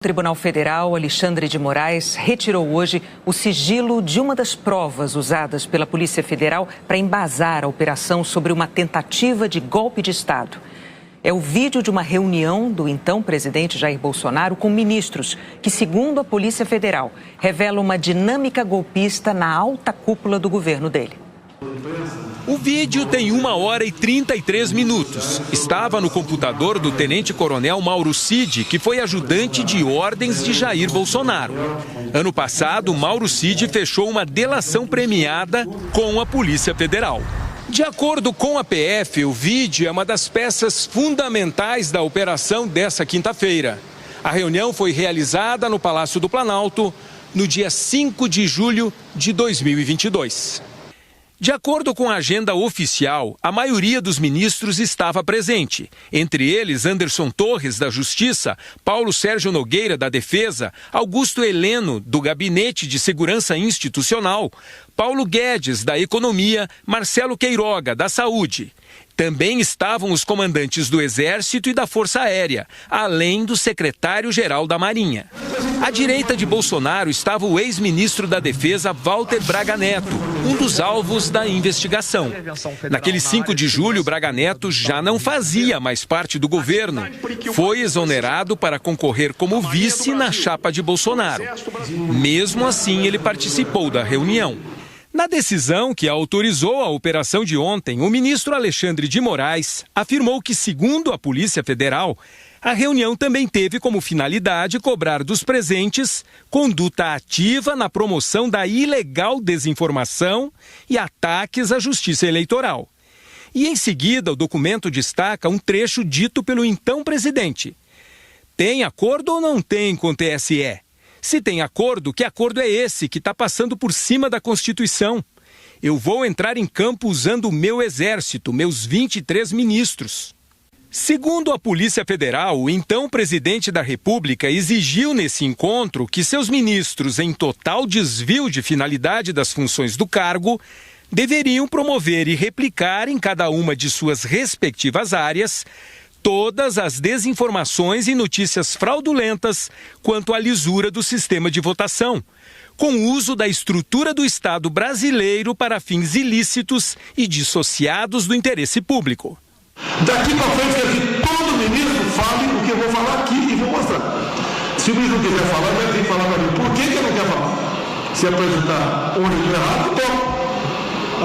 O Tribunal Federal, Alexandre de Moraes, retirou hoje o sigilo de uma das provas usadas pela Polícia Federal para embasar a operação sobre uma tentativa de golpe de Estado. É o vídeo de uma reunião do então presidente Jair Bolsonaro com ministros, que, segundo a Polícia Federal, revela uma dinâmica golpista na alta cúpula do governo dele. O vídeo tem 1 hora e 33 minutos. Estava no computador do tenente-coronel Mauro Cid, que foi ajudante de ordens de Jair Bolsonaro. Ano passado, Mauro Cid fechou uma delação premiada com a Polícia Federal. De acordo com a PF, o vídeo é uma das peças fundamentais da operação dessa quinta-feira. A reunião foi realizada no Palácio do Planalto no dia 5 de julho de 2022. De acordo com a agenda oficial, a maioria dos ministros estava presente. Entre eles, Anderson Torres, da Justiça, Paulo Sérgio Nogueira, da Defesa, Augusto Heleno, do Gabinete de Segurança Institucional, Paulo Guedes, da Economia, Marcelo Queiroga, da Saúde. Também estavam os comandantes do Exército e da Força Aérea, além do secretário-geral da Marinha. À direita de Bolsonaro estava o ex-ministro da Defesa, Walter Braga Neto, um dos alvos da investigação. Naquele 5 de julho, Braga Neto já não fazia mais parte do governo. Foi exonerado para concorrer como vice na chapa de Bolsonaro. Mesmo assim, ele participou da reunião. Na decisão que autorizou a operação de ontem, o ministro Alexandre de Moraes afirmou que, segundo a Polícia Federal, a reunião também teve como finalidade cobrar dos presentes conduta ativa na promoção da ilegal desinformação e ataques à justiça eleitoral. E, em seguida, o documento destaca um trecho dito pelo então presidente. Tem acordo ou não tem com o TSE? Se tem acordo, que acordo é esse que está passando por cima da Constituição? Eu vou entrar em campo usando o meu exército, meus 23 ministros. Segundo a Polícia Federal, o então presidente da República exigiu nesse encontro que seus ministros, em total desvio de finalidade das funções do cargo, deveriam promover e replicar em cada uma de suas respectivas áreas todas as desinformações e notícias fraudulentas quanto à lisura do sistema de votação, com o uso da estrutura do Estado brasileiro para fins ilícitos e dissociados do interesse público. Daqui para frente, quero que todo ministro fale o que eu vou falar aqui e vou mostrar. Se o ministro não quiser falar, vai ter que falar para mim. Por que ele não quer falar? Se apresentar onde eu errado, então.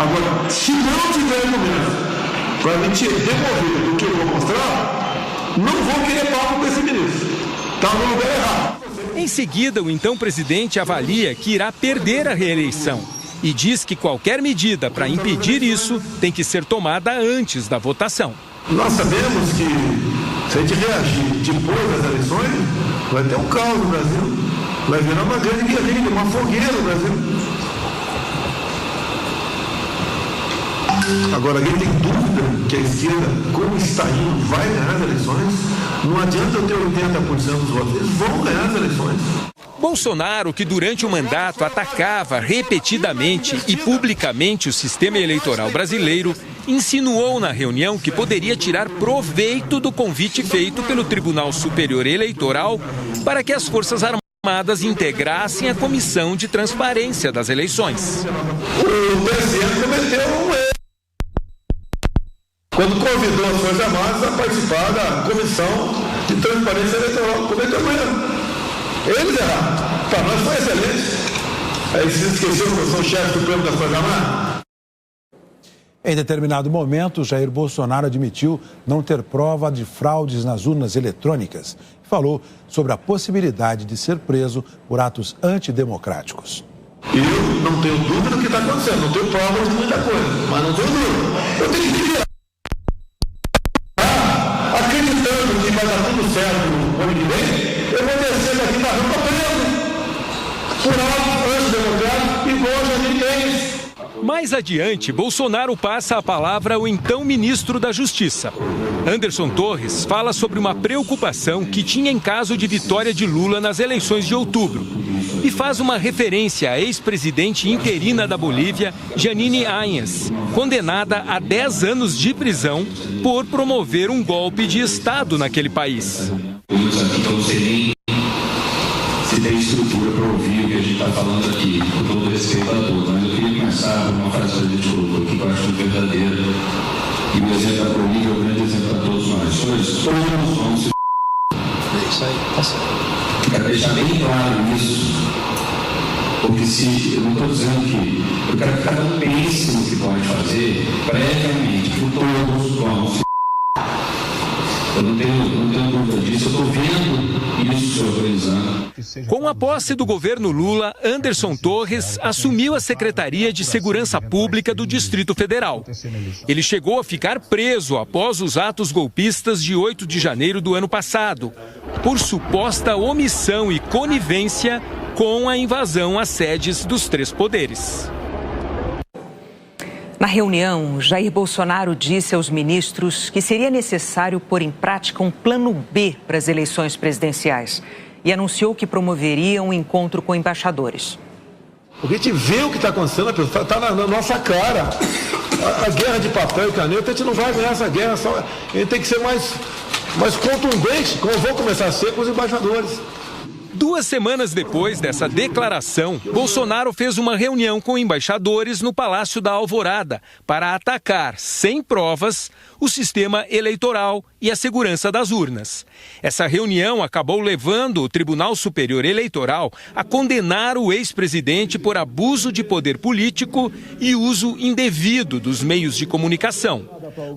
Agora, se não tiver argumento para me devolver do que eu vou mostrar, não vou querer papo com esse ministro. Está no lugar errado. Em seguida, o então presidente avalia que irá perder a reeleição e diz que qualquer medida para impedir isso tem que ser tomada antes da votação. Nós sabemos que, se a gente reagir depois das eleições, vai ter um caos no Brasil. Vai virar uma grande guerrilha, uma fogueira no Brasil. Agora, alguém tem dúvida que a esquerda, como está indo, vai ganhar as eleições? Não adianta eu ter 80% dos votos, eles vão ganhar as eleições. Bolsonaro, que durante o mandato atacava repetidamente e publicamente o sistema eleitoral brasileiro, insinuou na reunião que poderia tirar proveito do convite feito pelo Tribunal Superior Eleitoral para que as Forças Armadas integrassem a Comissão de Transparência das Eleições. O presidente cometeu um erro quando convidou as Forças Armadas a participar da Comissão de Transparência Eleitoral. Cometeu um erro. Eles erraram. Para nós foi excelente. Aí se esqueceu que eu sou o chefe supremo das Forças Armadas. Em determinado momento, Jair Bolsonaro admitiu não ter prova de fraudes nas urnas eletrônicas e falou sobre a possibilidade de ser preso por atos antidemocráticos. Eu não tenho dúvida do que está acontecendo, não tenho prova de muita coisa, mas não tenho dúvida. Eu tenho que vigiar. Acreditando que vai dar tudo certo no ano que vem, eu vou descer daqui da rua preso por atos antidemocráticos igual a gente tem. Mais adiante, Bolsonaro passa a palavra ao então ministro da Justiça. Anderson Torres fala sobre uma preocupação que tinha em caso de vitória de Lula nas eleições de outubro e faz uma referência à ex-presidente interina da Bolívia, Jeanine Áñez, condenada a 10 anos de prisão por promover um golpe de Estado naquele país. para ouvir o que a gente está falando aqui, com todo respeito a todos, mas eu queria começar com uma frase que a gente colocou aqui, que eu acho verdadeira, e o exemplo da Polícia é o grande exemplo para todos nós. Todos vamos se É isso aí, tá certo. Quero deixar bem claro isso, porque se eu não estou dizendo que eu quero que cada um pense no que pode fazer previamente, que todos vão se eu não tenho dúvida disso, eu estou vendo isso se organizando. Com a posse do governo Lula, Anderson Torres assumiu a Secretaria de Segurança Pública do Distrito Federal. Ele chegou a ficar preso após os atos golpistas de 8 de janeiro do ano passado, por suposta omissão e conivência com a invasão às sedes dos três poderes. Na reunião, Jair Bolsonaro disse aos ministros que seria necessário pôr em prática um plano B para as eleições presidenciais e anunciou que promoveria um encontro com embaixadores. Porque a gente vê o que está acontecendo, está na nossa cara. A guerra de papel e caneta, a gente não vai ganhar essa guerra, a gente tem que ser mais contundente, como vão começar a ser com os embaixadores. 2 semanas depois dessa declaração, Bolsonaro fez uma reunião com embaixadores no Palácio da Alvorada para atacar, sem provas, o sistema eleitoral e a segurança das urnas. Essa reunião acabou levando o Tribunal Superior Eleitoral a condenar o ex-presidente por abuso de poder político e uso indevido dos meios de comunicação.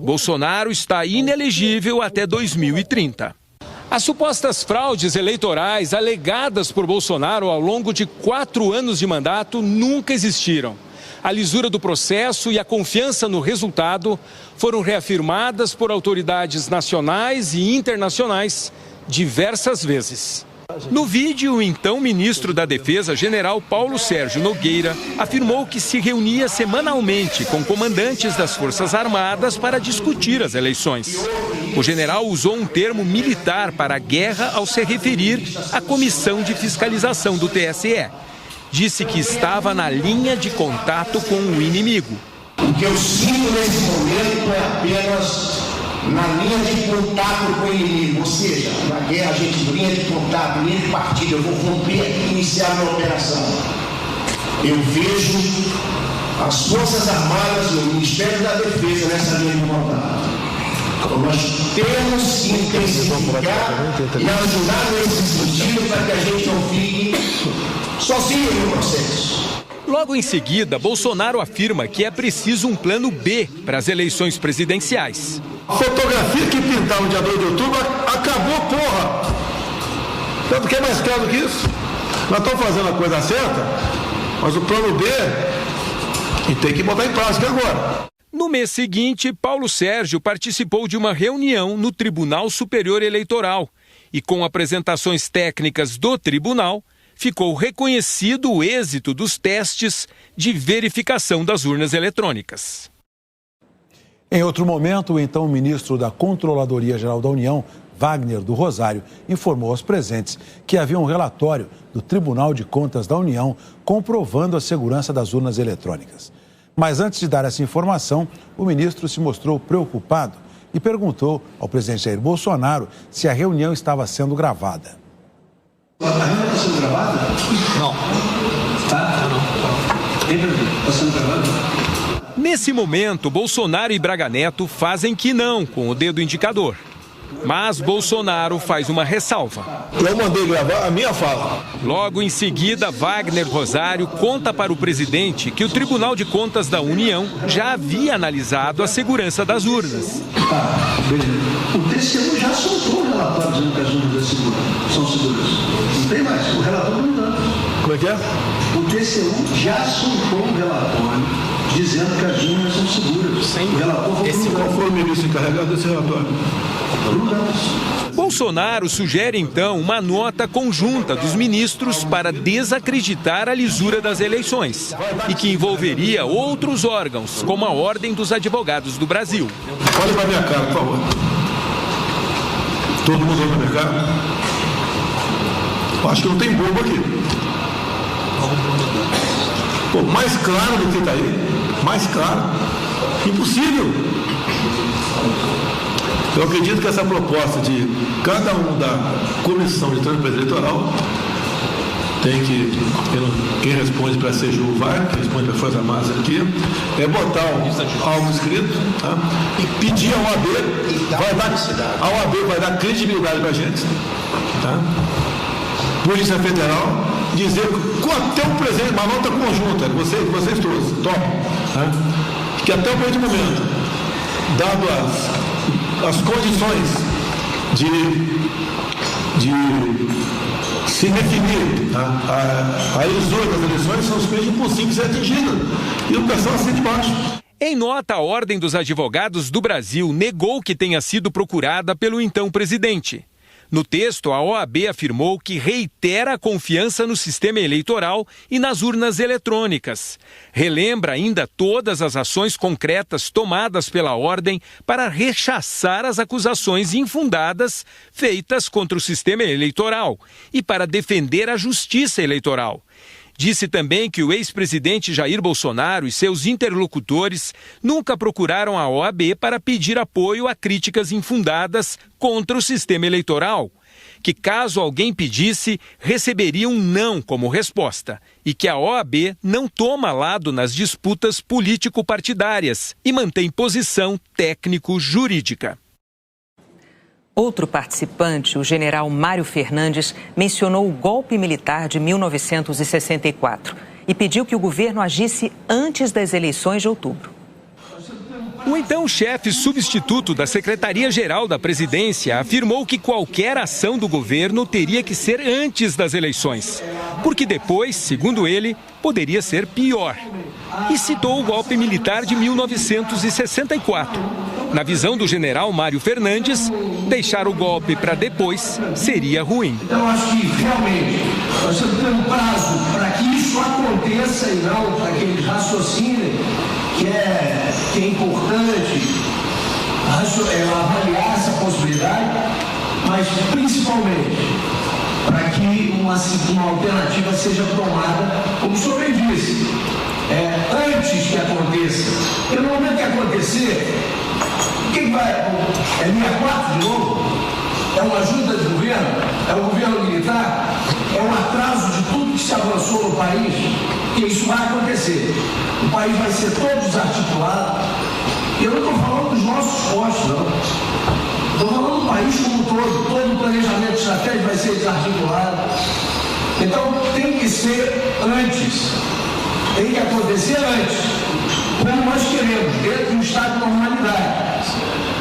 Bolsonaro está inelegível até 2030. As supostas fraudes eleitorais alegadas por Bolsonaro ao longo de 4 anos de mandato nunca existiram. A lisura do processo e a confiança no resultado foram reafirmadas por autoridades nacionais e internacionais diversas vezes. No vídeo, o então ministro da Defesa, general Paulo Sérgio Nogueira, afirmou que se reunia semanalmente com comandantes das Forças Armadas para discutir as eleições. O general usou um termo militar para a guerra ao se referir à Comissão de Fiscalização do TSE. Disse que estava na linha de contato com o inimigo. O que eu sinto nesse momento é apenas na linha de contato com o inimigo, ou seja, na guerra a gente linha de contato, linha de partida, eu vou romper aqui e iniciar a minha operação. Eu vejo as Forças Armadas e o Ministério da Defesa nessa linha de contato. Nós temos que intensificar e ajudar nesse sentido para que a gente não fique sozinho no processo. Logo em seguida, Bolsonaro afirma que é preciso um plano B para as eleições presidenciais. A fotografia que pintaram dia 2 de outubro acabou, porra! Tanto que é mais claro do que isso. Nós estamos fazendo a coisa certa, mas o plano B e tem que botar em prática agora. No mês seguinte, Paulo Sérgio participou de uma reunião no Tribunal Superior Eleitoral e, com apresentações técnicas do tribunal, ficou reconhecido o êxito dos testes de verificação das urnas eletrônicas. Em outro momento, o então ministro da Controladoria Geral da União, Wagner do Rosário, informou aos presentes que havia um relatório do Tribunal de Contas da União comprovando a segurança das urnas eletrônicas. Mas antes de dar essa informação, o ministro se mostrou preocupado e perguntou ao presidente Jair Bolsonaro se a reunião estava sendo gravada. A reunião está sendo gravada? Não. Tá? Não. Está sendo gravada? Nesse momento, Bolsonaro e Braga Neto fazem que não com o dedo indicador. Mas Bolsonaro faz uma ressalva. Eu mandei gravar a minha fala. Logo em seguida, Wagner Rosário conta para o presidente que o Tribunal de Contas da União já havia analisado a segurança das urnas. Tá, beleza. O TCU já soltou o relatório dizendo que as urnas são seguras. Não tem mais, o relatório não dá. Como é que é? O TCU já soltou um relatório dizendo que as urnas são seguras. Sem o relatório Qual foi o ministro encarregado desse relatório? Bolsonaro sugere então uma nota conjunta dos ministros para desacreditar a lisura das eleições e que envolveria outros órgãos, como a Ordem dos Advogados do Brasil. Olha para minha cara, por favor. Todo mundo olha para minha cara? Eu acho que não tem bomba aqui. Pô, mais claro do que está aí. Mais claro. Impossível. Eu acredito que essa proposta de cada um da Comissão de Transparência Eleitoral quem responde para a CGU vai, quem responde para a Força Armada aqui, é botar algo escrito, tá? E pedir à OAB, a OAB vai dar credibilidade para a gente, tá? Polícia Federal, dizer até o presente, uma nota conjunta, vocês todos, tá? Que até o presente momento, dado as condições de se definir a elisura das eleições, são simplesmente impossíveis de ser atingidas. E o pessoal assim de baixo. Em nota, a Ordem dos Advogados do Brasil negou que tenha sido procurada pelo então presidente. No texto, a OAB afirmou que reitera a confiança no sistema eleitoral e nas urnas eletrônicas. Relembra ainda todas as ações concretas tomadas pela Ordem para rechaçar as acusações infundadas feitas contra o sistema eleitoral e para defender a justiça eleitoral. Disse também que o ex-presidente Jair Bolsonaro e seus interlocutores nunca procuraram a OAB para pedir apoio a críticas infundadas contra o sistema eleitoral. Que caso alguém pedisse, receberia um não como resposta. E que a OAB não toma lado nas disputas político-partidárias e mantém posição técnico-jurídica. Outro participante, o general Mário Fernandes, mencionou o golpe militar de 1964 e pediu que o governo agisse antes das eleições de outubro. O então chefe substituto da Secretaria-Geral da Presidência afirmou que qualquer ação do governo teria que ser antes das eleições, porque depois, segundo ele, poderia ser pior. E citou o golpe militar de 1964. Na visão do general Mário Fernandes, deixar o golpe para depois seria ruim. Então, acho que realmente nós temos que ter um prazo para que isso aconteça e não para aqueles raciocínios que é importante avaliar essa possibilidade, mas principalmente para que uma alternativa seja tomada, como o senhor bem disse, antes que aconteça. Porque no momento que acontecer, o que vai? É 64 de novo? É uma ajuda de governo? É o governo militar? É um atraso de tudo que se avançou no país? Porque isso vai acontecer. O país vai ser todo desarticulado. E eu não estou falando dos nossos postos, não. Estou falando do país como um todo. Todo o planejamento estratégico vai ser desarticulado. Então tem que ser antes. Tem que acontecer antes. Como nós queremos, dentro de um estado de normalidade.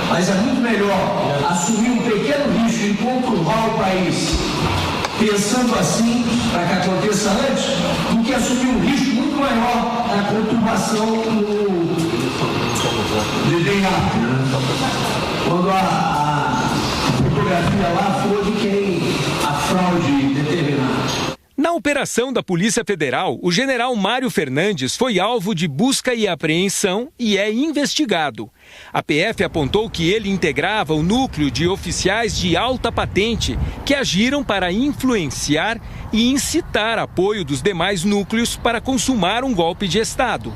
Mas é muito melhor assumir um pequeno risco e conturbar o país, pensando assim, para que aconteça antes, do que assumir um risco muito maior na conturbação do DNA. Quando a fotografia lá for de quem a fraude determinar. Na operação da Polícia Federal, o general Mário Fernandes foi alvo de busca e apreensão e é investigado. A PF apontou que ele integrava o núcleo de oficiais de alta patente que agiram para influenciar e incitar apoio dos demais núcleos para consumar um golpe de Estado.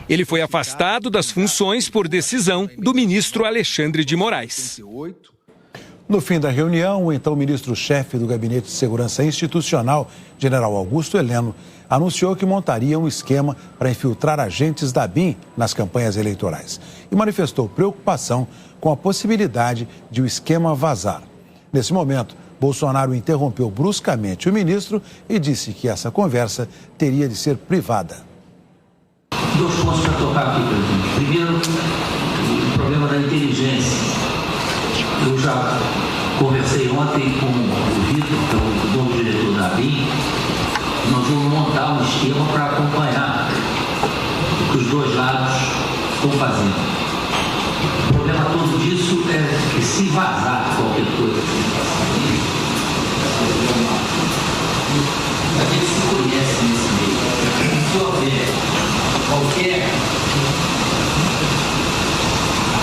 Ele foi afastado das funções por decisão do ministro Alexandre de Moraes. No fim da reunião, o então ministro-chefe do Gabinete de Segurança Institucional, general Augusto Heleno, anunciou que montaria um esquema para infiltrar agentes da BIM nas campanhas eleitorais e manifestou preocupação com a possibilidade de o esquema vazar. Nesse momento, Bolsonaro interrompeu bruscamente o ministro e disse que essa conversa teria de ser privada. Dois pontos para tocar aqui, presidente. Primeiro, o problema da inteligência. Eu já conversei ontem com o Vitor, que é o novo diretor da BIM. Nós vamos montar um esquema para acompanhar o que os dois lados estão fazendo. O problema todo disso é que se vazar qualquer coisa, a gente se conhece nesse meio. Se houver qualquer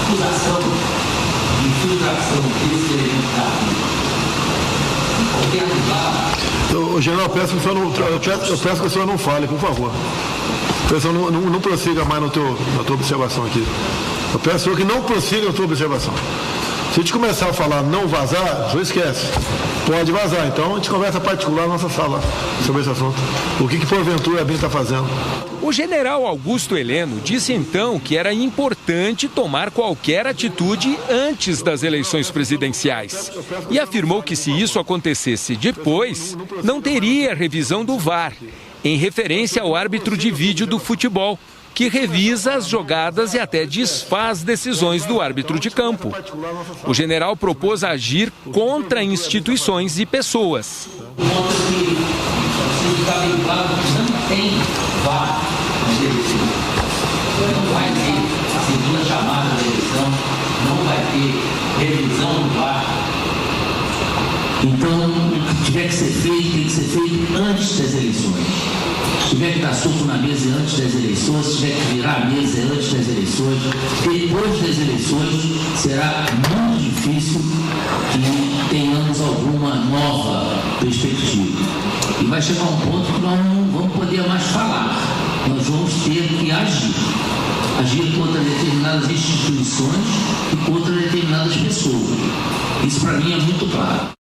acusação de infiltração desse elemento da BIM, em qualquer lugar. General, eu peço que o senhor não fale, por favor. O senhor não prossiga mais na tua observação aqui. Eu peço ao senhor que não prossiga na tua observação. Se a gente começar a falar não vazar, o senhor esquece. Pode vazar. Então a gente conversa particular na nossa sala sobre esse assunto. O que porventura a BIM está fazendo? O general Augusto Heleno disse então que era importante tomar qualquer atitude antes das eleições presidenciais. E afirmou que se isso acontecesse depois, não teria revisão do VAR, em referência ao árbitro de vídeo do futebol, que revisa as jogadas e até desfaz decisões do árbitro de campo. O general propôs agir contra instituições e pessoas. Não vai ter segunda chamada da eleição, não vai ter revisão do VAR. Então, o que tiver que ser feito, tem que ser feito antes das eleições. Se tiver que dar soco na mesa antes das eleições, se tiver que virar a mesa antes das eleições, depois das eleições, será muito difícil que tenhamos alguma nova perspectiva. E vai chegar um ponto que nós não vamos poder mais falar. Nós vamos ter que agir. Agir contra determinadas instituições e contra determinadas pessoas. Isso para mim é muito claro.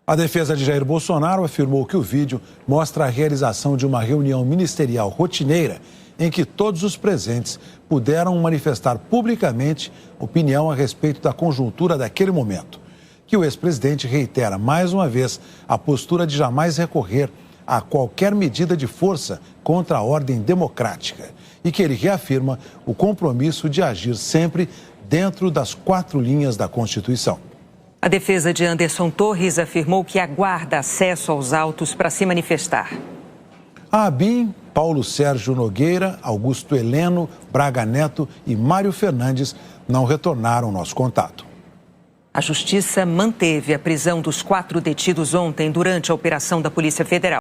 A defesa de Jair Bolsonaro afirmou que o vídeo mostra a realização de uma reunião ministerial rotineira em que todos os presentes puderam manifestar publicamente opinião a respeito da conjuntura daquele momento. Que o ex-presidente reitera mais uma vez a postura de jamais recorrer a qualquer medida de força contra a ordem democrática e que ele reafirma o compromisso de agir sempre dentro das 4 linhas da Constituição. A defesa de Anderson Torres afirmou que aguarda acesso aos autos para se manifestar. A ABIN, Paulo Sérgio Nogueira, Augusto Heleno, Braga Neto e Mário Fernandes não retornaram ao nosso contato. A Justiça manteve a prisão dos 4 detidos ontem durante a operação da Polícia Federal.